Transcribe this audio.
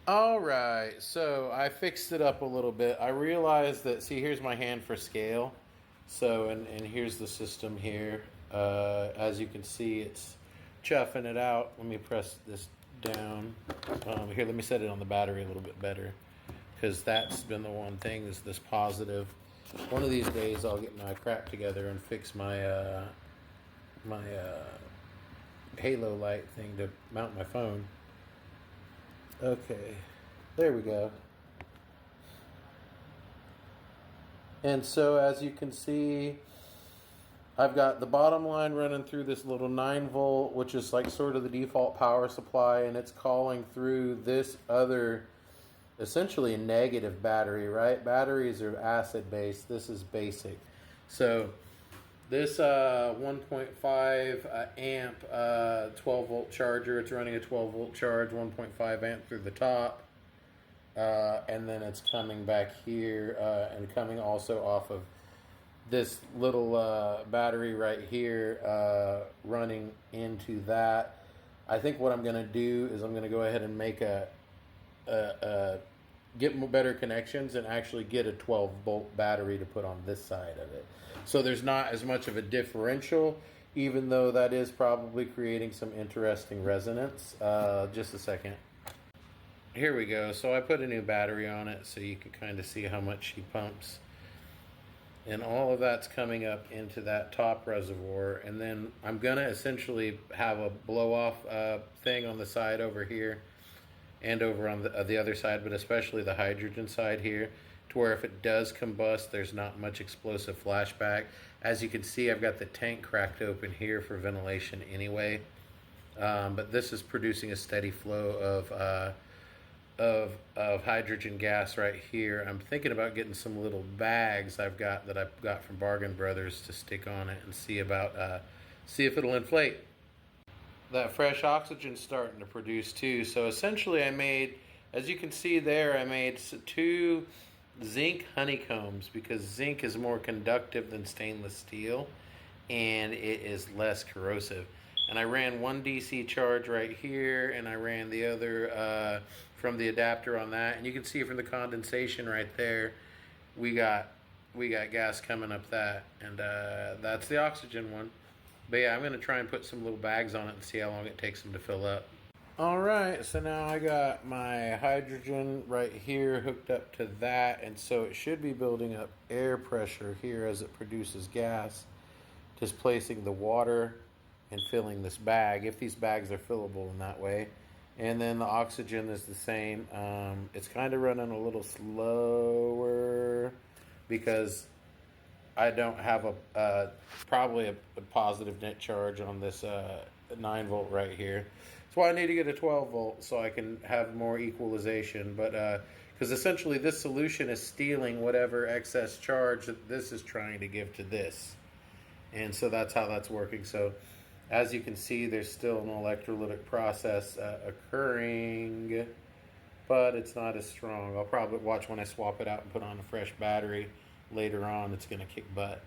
All right, so I fixed it up a little bit. I realized that, see, here's my hand for scale. So, and here's the system here. As you can see, it's chuffing it out. Let me press this down. Here, let me set it on the battery a little bit better, because that's been the one thing is this positive. One of these days, I'll get my crap together and fix my halo light thing to mount my phone. Okay, there we go. And so as you can see, I've got the bottom line running through this little 9 volt, which is like sort of the default power supply, and it's calling through this other, essentially a negative battery, right? Batteries are acid based. This is basic. So this 1.5 amp 12 volt charger, it's running a 12 volt charge, 1.5 amp through the top. And then it's coming back here and coming also off of this little battery right here running into that. I think what I'm going to do is I'm going to go ahead and make get better connections and actually get a 12 volt battery to put on this side of it. So there's not as much of a differential, even though that is probably creating some interesting resonance. Just a second. Here we go. So I put a new battery on it so you can kind of see how much she pumps. And all of that's coming up into that top reservoir. And then I'm going to essentially have a blow off thing on the side over here and over on the other side, but especially the hydrogen side here, to where if it does combust, there's not much explosive flashback. As you can see, I've got the tank cracked open here for ventilation anyway. But this is producing a steady flow of hydrogen gas right here. I'm thinking about getting some little bags I've got from Bargain Brothers to stick on it and see if it'll inflate. That fresh oxygen's starting to produce too. So essentially I made, as you can see there, I made 2 zinc honeycombs because zinc is more conductive than stainless steel and it is less corrosive. And I ran one DC charge right here, and I ran the other from the adapter on that. And you can see from the condensation right there, we got gas coming up that, and that's the oxygen one. But yeah, I'm going to try and put some little bags on it and see how long it takes them to fill up. All right, so now I got my hydrogen right here hooked up to that, and so it should be building up air pressure here as it produces gas, displacing the water and filling this bag, if these bags are fillable in that way. And then the oxygen is the same. It's kind of running a little slower because I don't have probably a positive net charge on this 9 volt right here. That's why I need to get a 12 volt so I can have more equalization. But because essentially this solution is stealing whatever excess charge that this is trying to give to this. And so that's how that's working. So as you can see, there's still an electrolytic process occurring, but it's not as strong. I'll probably watch when I swap it out and put on a fresh battery later on. It's going to kick butt.